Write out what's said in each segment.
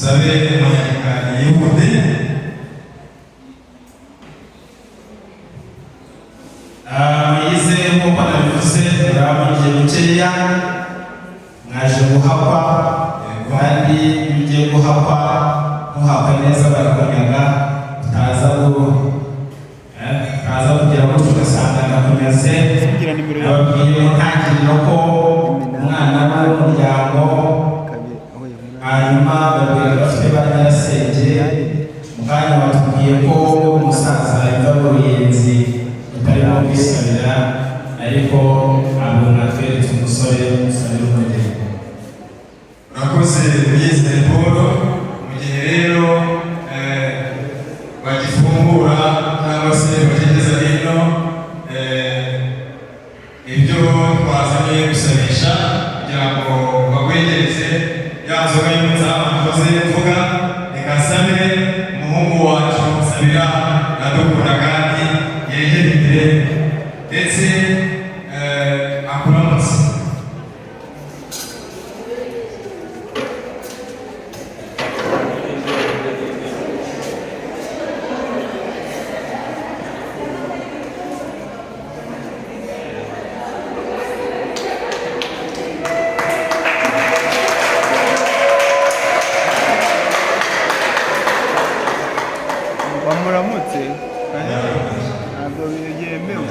dusabe umunyagikari yihute. Yize nk'uko nabivuze murabanje mukeya mwaje guhakwa kandi iyo ugiye guhakwa ntuhakwe neza barakunyaga utaza kugira ngo tugasanga ndakomeze. Nababwiye mu ntangiriro ko umwana w'umuryango hanyuma babiri bafite ba nyirasenge. Umwanya watubwiye ko umusaza yava mu ruyenzi utarimo kwisabira ariko abona tweretse umusore w'umugeni. Urakoze Muyeze Paul. Mu gihe rero bagifungura cyangwa se bagigeza hino ibyo twazanye gusabisha kugira ngo bagwegereze ya nzoga y'umutsama dukoze mvuga, reka nsabe umuhungu wacu Sabira Iradukunda kandi yegere imbere ndetse akuramutse. Bamuramutse ntabwo yemewe,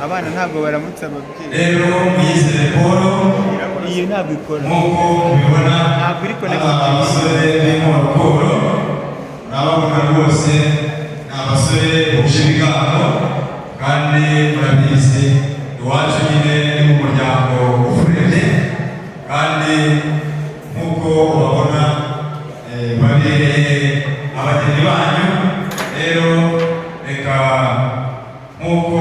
abana ntabwo baramutse ababyeyi. Rero Muyeze Paul iyi ntabwo ikora nk'uko mubibona, ntabwo iri abasore b'inkorokoro urababona rwose ni abasore buje ibigango kandi murabizi iwacu nyine ni mu muryango ufurere kandi nk'uko ubabona babereye abageni banyu. Rero reka nk'uko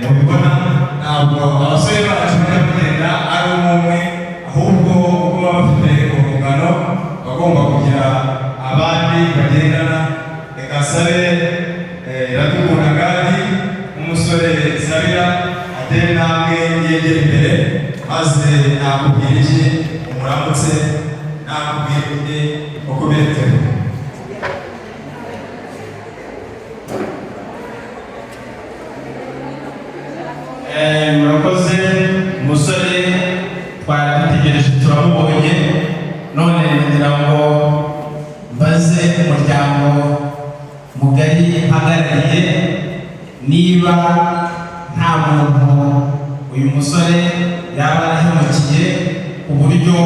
mubibona ntabwo abasore bacu bari kugenda ari umwe, ahubwo uko baba bafite urungano bagomba kugira abandi bagendana. Reka nsabe Iradukunda kandi nk'umusore Sabira atere intambwe yegera imbere maze nakubwira iki umuramutse, nakubwira iki uko berekewe. Murakoze umusore twari dutegereje turamubonye, none ngira ngo mbaze umuryango mugari mpagarariye niba nta muntu uyu musore yaba yarahemukiye ku buryo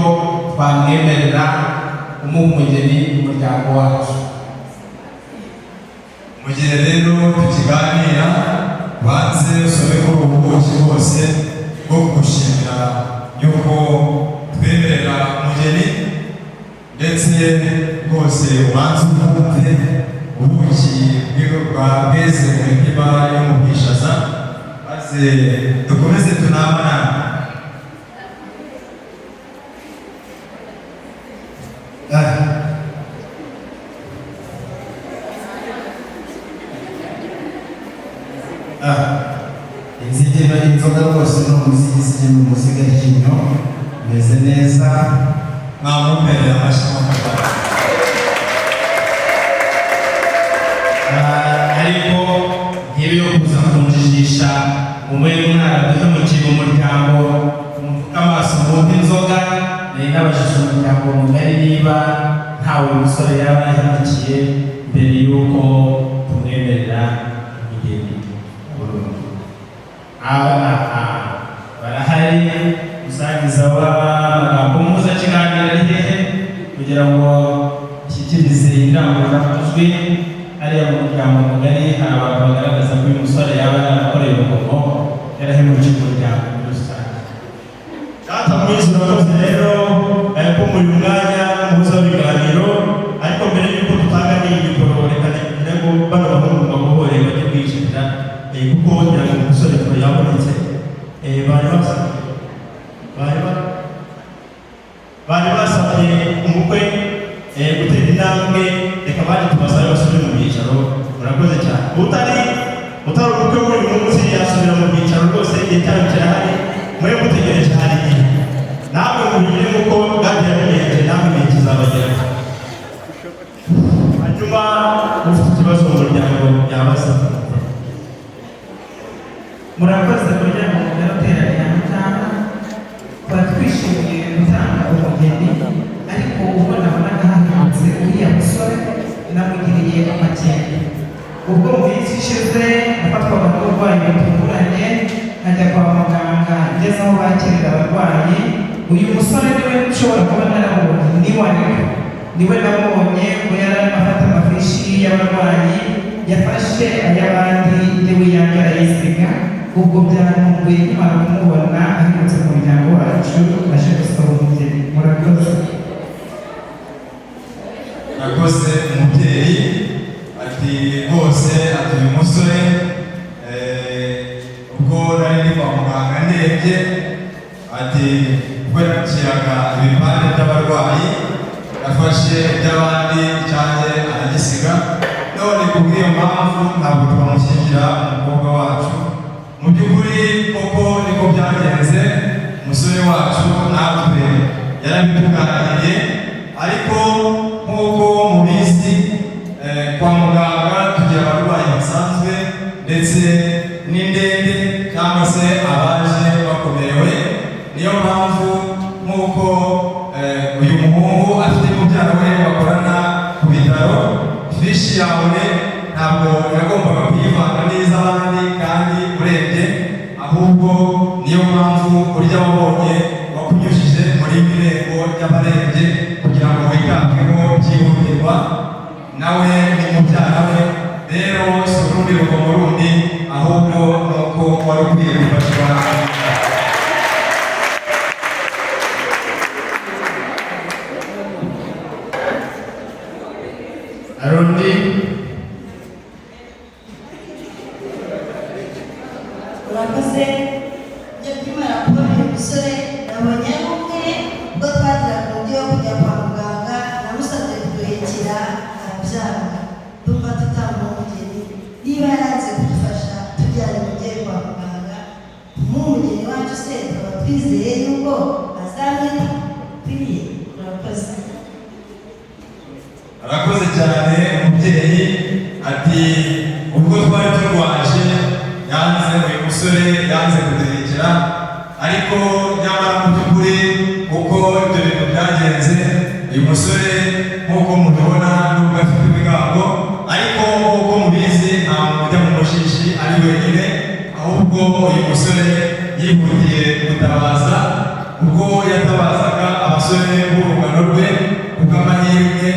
twamwemerera kumuha umugeni umuryango wacu. Mu gihe rero tukiganira banze usome ko ubuki bwose bwo kugushimira yuko twemerera umugeni ndetse rwose ubanze umwumve ubuki bwa bweze mu mitima yo mu bwishaza maze dukomeze tunabana. Inzigeno y'inzoga rwose no muzigizige mu muziga ryinyo meze neza mwamumerera amashyi ariko ntibe yo kuza kunjijisha umwe mwana duhemukiye umuryango mupfuka amaso mwumva inzoga. Nari nabajije umuryango mugari niba ntawe umusore yaba yahemukiye mbere y'uko tumwemerera umugeni. Barahari umusangiza w'amagambo muza kiganira ari hehe kugira ngo ashyikirize indangururamajwi. Hariya mu muryango mugari hari abantu bagaragaza ko uyu musore yaba yarakoreye urugomo yarahemukiye umuryango muri rusange. Data mwiza urakoze rero ko muri mwanya muza w'ibiganiro, ariko mbere y'uko dutanga n'iyi mikoro reka ngo bano bahungu bamuhore bajye kwishimira kuko ngira ngo umusore yabonetse bari basabye umukwe gutera intambwe. Reka bari tubasabe basubire mu byicaro. Murakoze cyane. Utari umukwe w'uyu munsi yasubira mu byicaro rwose, igihe cyayo kirahari, mwe mutegereje hari igihe namwe mubigire nk'uko bwagiye bigenze, namwe igihe kizabagera. namugiriye amakenga. Ubwo mu minsi ishize nafatwaga n'uburwayi butunguranye nkajya kwa muganga ngeze aho bakirira abarwayi. Uyu musore niwe ushobora kuba naramubonye, niwe namubonye ngo yari arimo afata amafishi y'abarwayi, yafashe ay'abandi yewe yange arayisiga. Ubwo byantunguye nkimara kumubona ahindutse mu muryango wacu aje gusaba umugeni. Murakoze. Murakoze umubyeyi ati rwose ati uyu musore ubwo nari ndi kwa muganga ndebye ati ubwo yakiraga ibipande by'abarwayi yafashe iby'abandi cyanjye aragisiga, none kubw'iyo mpamvu ntabwo twamushyingira umukobwa wacu. Mu by'ukuri koko niko byagenze, umusore wacu natwe yarabituganiriye, ariko nk'uko mubizi kwa muganga tugira abarwayi basanzwe ndetse n'indembe cyangwa se abaje bakomerewe. Niyo mpamvu nk'uko uyu muhungu afite mubyara we bakorana ku bitaro, fishi yawe ntabwo yagombaga kuyivanga n'iz'abandi kandi urebye, ahubwo niyo mpamvu urya wabonye wakunyujije muri irembo ry'abarembye kugira ngo witabweho byihutirwa. Nawe ni mubyara we, rero si urundi rugomo rundi, ahubwo ni uko wari ukwiye gufashwa. Arundi urakoze. Njya kwimara kubona uyu musore nabonye ari umwe, ubwo twagiraga uburyo yo kujya kwa muganga namusabye kuduhekera arabyanga. Ndumva tutamuha umugeni, niba yaranze kudufasha tujyane umubyeyi kwa muganga kumuha umugeni wacu se tukaba twizeye yuko azamwita ukwiye. Urakoze. Arakoze cyane umubyeyi ati ubwo twari turwaje yanze uyu musore yanze kuduhekera, ariko nyamara mu by'ukuri uko ibyo bintu byagenze, uyu musore nk'uko mubibona nubwo afite ibigango, ariko nk'uko mubizi nta muntu ujya mu mushishi ari wenyine, ahubwo uyu musore yihutiye gutabaza. Ubwo yatabazaga abasore b'urungano rwe, kubw'amahirwe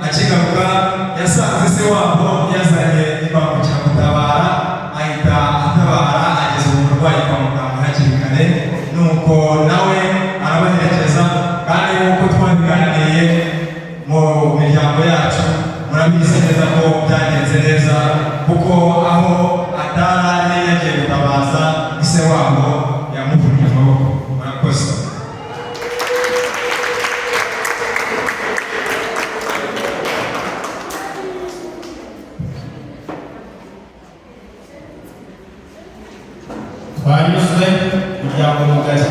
akigaruka yasanze se wabo yazanye imbangukiragutabara, ahita atabara ageza umurwayi kwa muganga hakiri kare, nuko nawe arabaherekeza. Kandi nk'uko twabiganiriye mu miryango yacu, murabizi neza ko byagenze neza, kuko aho atari yagiye gutabaza ise wabo yamuvunye amaboko. Murakoze. twanyuzwe umuryango mugari.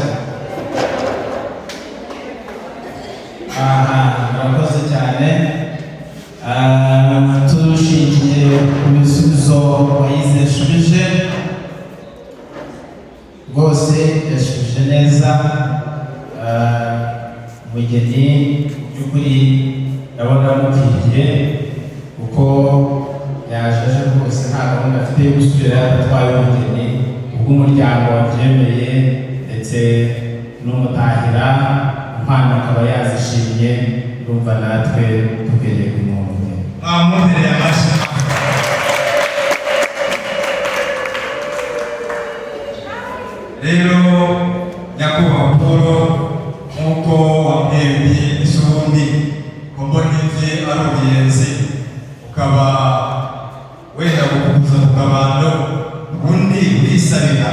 Murakoze cyane. Tushingiye ku bisubizo wayize yashubije, rwose yashubije neza. Umugeni mu by'ukuri ndabona amubwiye kuko yajeje rwose, nta gahunda afite yo gusubira adatwaye umugeni, ubw'umuryango wabyemeye ndetse n'umutahira impano akaba yazishimye. Ndumva natwe tubereye ku muntu. Mwamuhereye amashyi. Rero nyakubahwa Paul, nk'uko wambwiye isubundi ko mbona imvi ari ubuyenzi, ukaba wenda gukubuza ku kabando, ubundi wisabira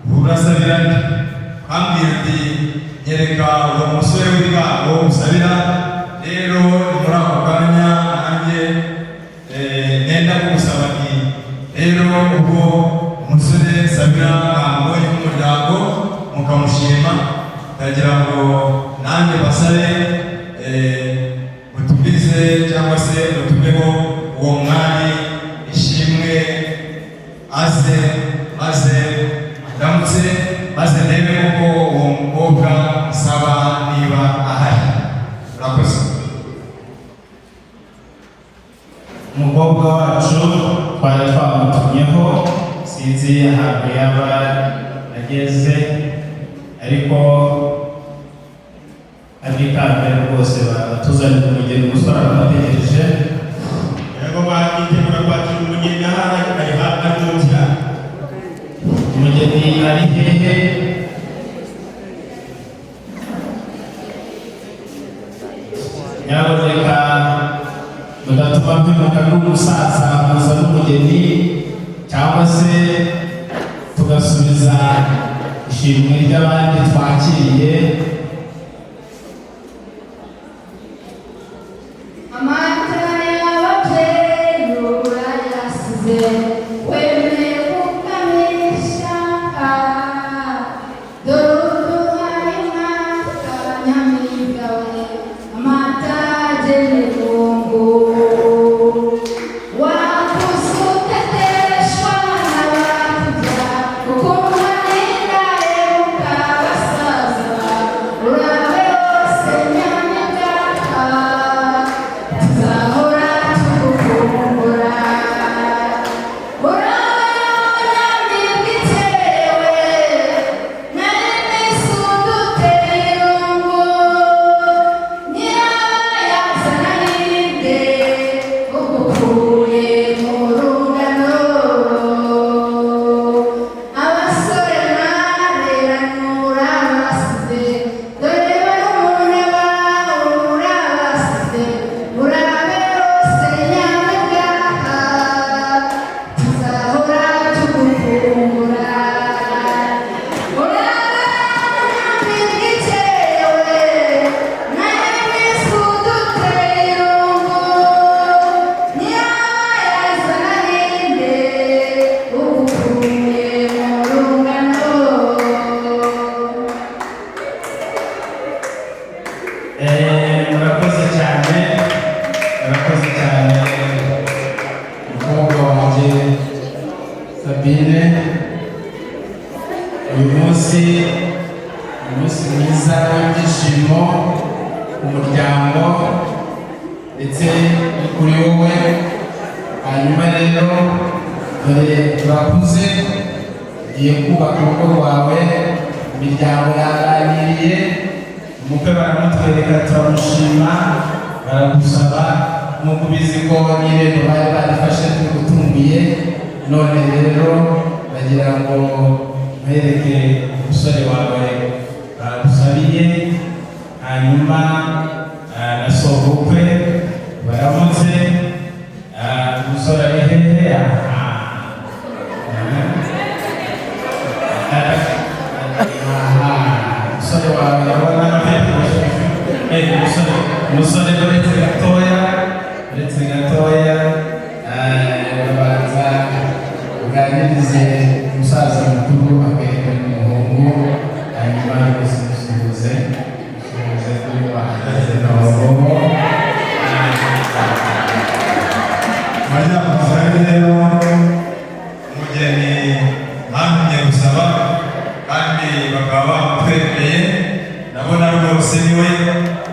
urasabira nde? Kambwira uti nyereka uwo musore w'ibigango usabira. Rero muri ako kanya nanjye nenda kugusaba nti rero ubwo umusore sabira ntabwo y'umuryango mukamushima, ndagira ngo nanjye basabe mutubize cyangwa se mutumeho uwo mwari ishimwe aze maze ndamutse maze ndebe uko uwo mukobwa nsaba niba ahari. Urakoze. sinzi ahantu yaba ageze ariko abikambere rwose batuzanira umugeni umusore abategereje yego bakitegura kwakira umugeni ahari ari hafi mu nzira. umugeni ari hehe nyaboneka mudatuma mpimuka n'umusaza muza n'umugeni cyangwa se tugasubiza ishimwe ry'abandi twakiriye. Umunsi mwiza w'ibyishimo umuryango ndetse kuri wowe. Hanyuma rero dore turakuze ugiye kubaka urugo rwawe, imiryango yaganiriye, umukwe baramutwereka turamushima, baragusaba nk'uko ubizi ko n'irembo bari badufashe tugutunguye. None rero bagira ngo mwereke umusore wawe bagusabiye, hanyuma nasobukwe baramutse. Umusore ari hehe? Umusore wawe urabona umusore uretse gatoya babanza uganirize umusaza mukuru akwereka n'umuhungu, hanyuma rwose musuhuze kuri bahagaze n'abagabo. Bajya kumusaba rero umugeni bantumye gusaba kandi bakaba bamutwereye. Ndabona rwose niwe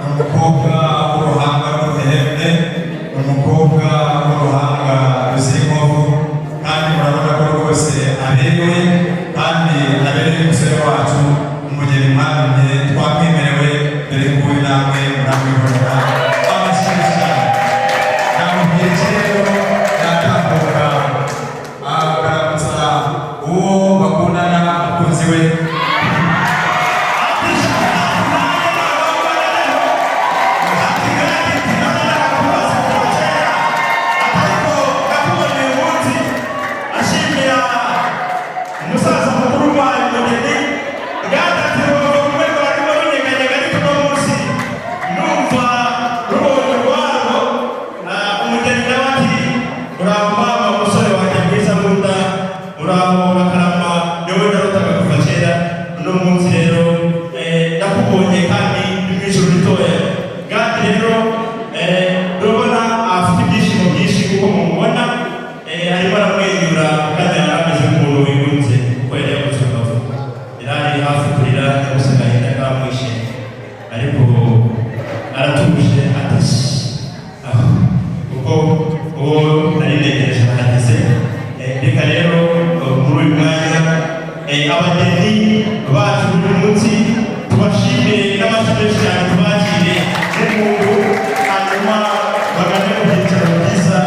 umukobwa w'uruhanga rw'uruhembe, umukobwa w'uruhanga ruzira inkovu, kandi murabona ko rwose aberewe kandi abereye umusore wacu. Umugeni mwantumye twamwemerewe dore ko namwe muramwibonera. Abashyushya namubwiye rero yatambuka akaramutsa uwo bakundana umukunzi we. Reka rero muri uyu mwanya abageni bacu buri munsi tubashimire n'amashimwe cyane tubakire n'umuntu hanyuma bagane mu byicaro byiza.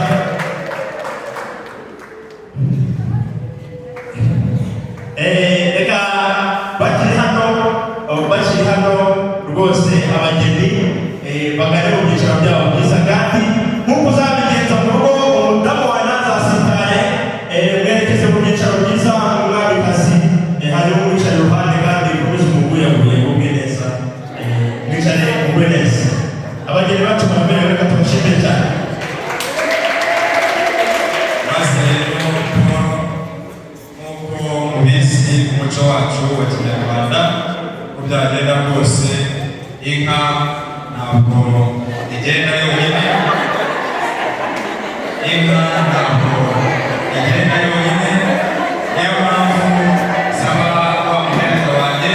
Reka bakiri hano rwose abageni bagane mu byicaro byabo byiza, kandi nk'uko uzabigenza mu rugo umudamu wawe ntazasitare, mwerekeze mu byicaro byiza umwamikazi, hanyuma umwicare iruhande kandi ukomeze umuguyaguye mugwe neza, mwicare mugwe neza. Abageni bacu baraberewe, reka tubashimire cyane. maze rero nk'uko mubizi umuco wacu wa kinyarwanda uko byagenda rwose, inka ntabwo igenda yonyine, inka ntabwo igenda yonyine. Niyo mpamvu saba wa muhereza wanjye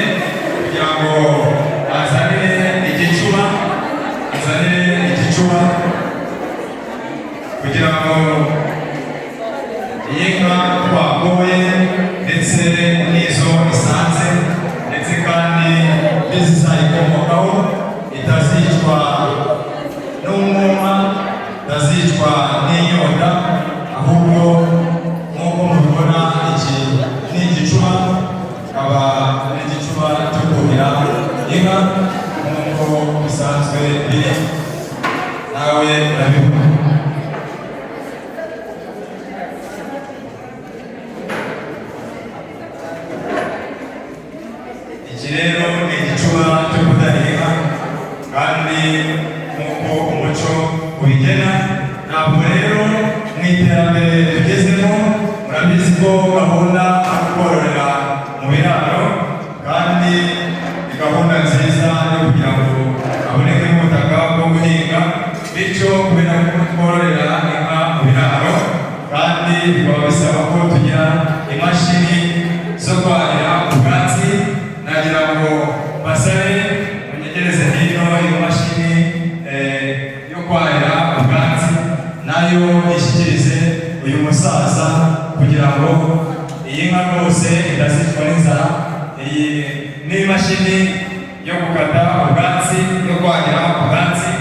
kugira ngo azanire igicuba kugira ngo iyi nka twagoye ndetse n'izo isanze ndetse kandi n'izizayikomokaho itazicwa n'umwuma, itazicwa n'inyota, ahubwo nk'uko mubibona iki ni igicuba, akaba ari igicuba cyo kuhira inka nk'uko bisanzwe biri, nawe urabibona. Iki rero ni igicuba cyo kudahira inka, kandi nk'uko umuco ubigena, ntabwo rero mu iterambere tugezemo murabizi ko gahunda yo kororera mu biraro, kandi ni gahunda nziza yo kugira ngo haboneke ubutaka bwo guhinga, bityo kubera ko twororera inka mu biraro, kandi bikaba bisaba ko tugira imashini zo kwahira ubwatsi. Nagira ngo basabe munyegereze hino iyo mashini yo kwahira ubwatsi, nayo ishyikirize uyu musaza kugira ngo iyi nka rwose itazicwa n'inzara. Iyi ni imashini yo gukata ubwatsi, yo kwahira ubwatsi,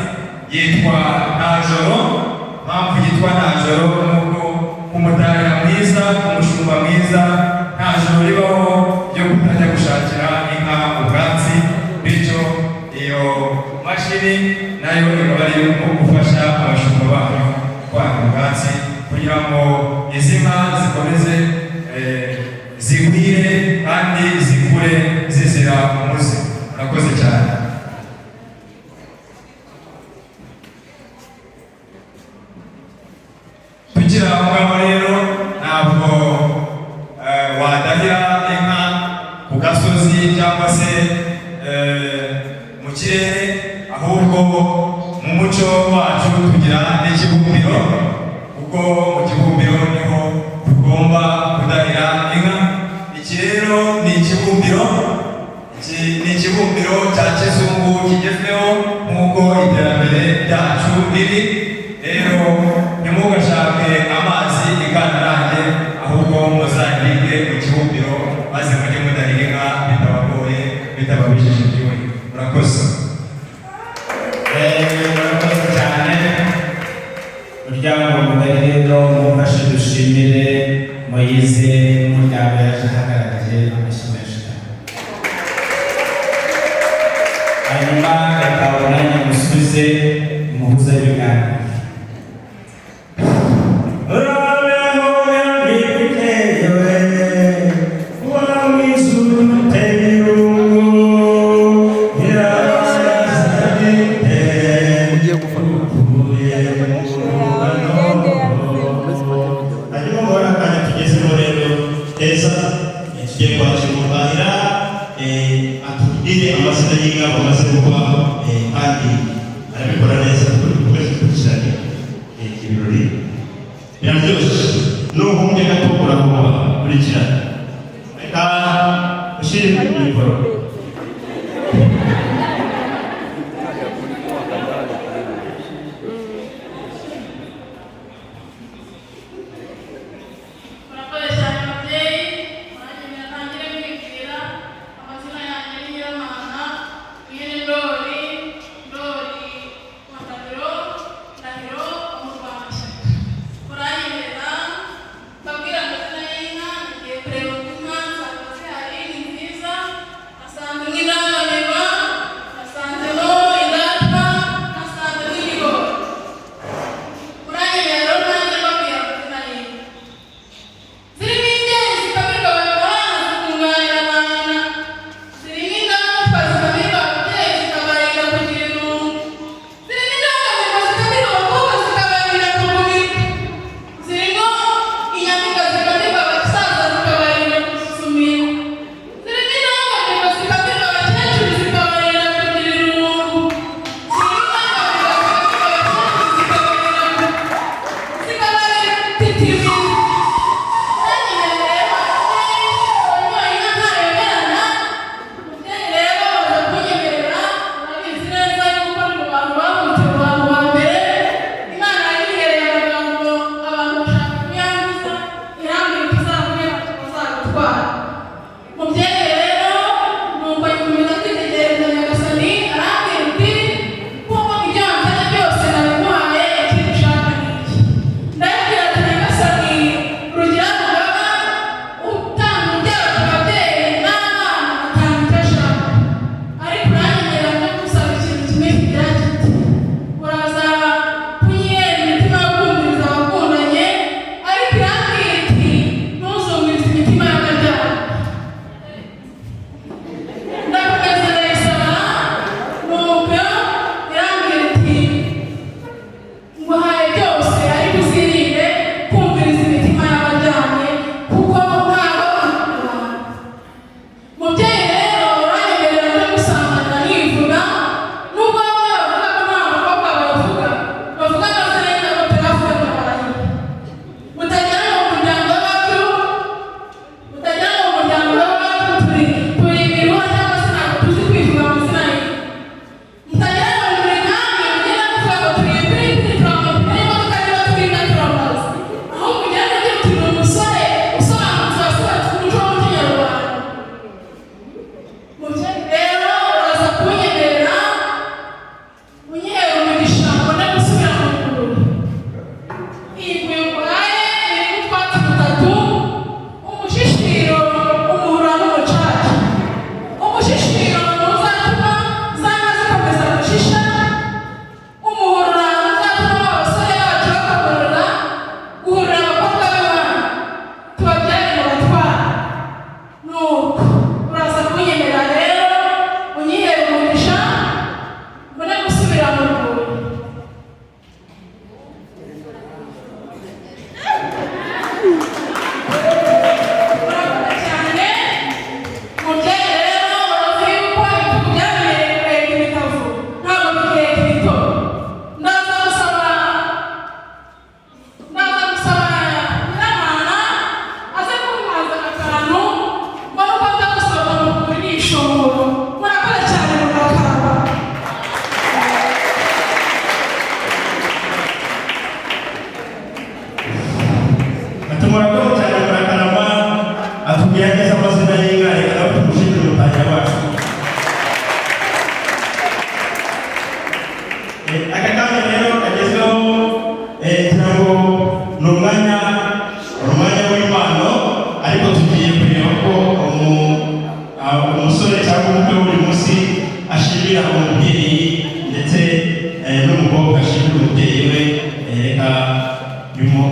yitwa Ntajoro. Mpamvu yitwa Ntajoro nuko umutahira mwiza, umushumba mwiza, nta joro ribaho ryo kutajya gushakira inka ubwatsi, bityo iyo mashini nayo ikaba ari nko gufasha abashumba banyu kwahira ubwatsi kugira ngo izi nka zikomeze zigwire kandi zikure zizira umuze. Murakoze cyane. Tukiri aho ngaho rero, ntabwo wadahira inka ku gasozi cyangwa se mu kirere, ahubwo mu muco wacu tugira n'ikibumbiro, kuko mu kibumbiro niho tugomba kudahira inka. Iki rero ni ikibumbiro, ni ikibumbiro cya kizungu kigezweho nk'uko iterambere ryacu riri. Rero ntimugashake amazi ikandarange, ahubwo muzahirike mu kibumbiro maze mujye mudahira inka bitabagoye, bitababishije igiwe. Murakoze. Murakoze cyane. Umuryango mugari rero mumfashe dushimire Moise n'umuryango yaje ahagarariye amashyi menshi cyane. Hanyuma reka umwanya musubize umuhuza w'ibiganiro. Atubwire amazina y'inka bamaze kuba, kandi arabikora neza dukomeze dukurikirane ibirori biraryoshye. N'ubundi gato urakuba kurikirana, reka ushyire mikoro. Murakoze cyane ababyeyi, muragenda ntangire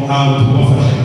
muhango tubafashe.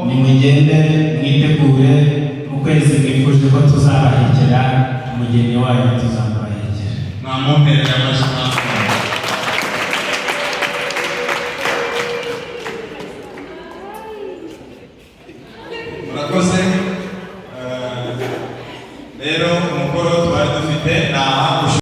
nimugende mwitegure mu kwezi mwifuje ko tuzabahekera umugeni wanyu tuzamubaherekera. Mwamumpereye amajwi.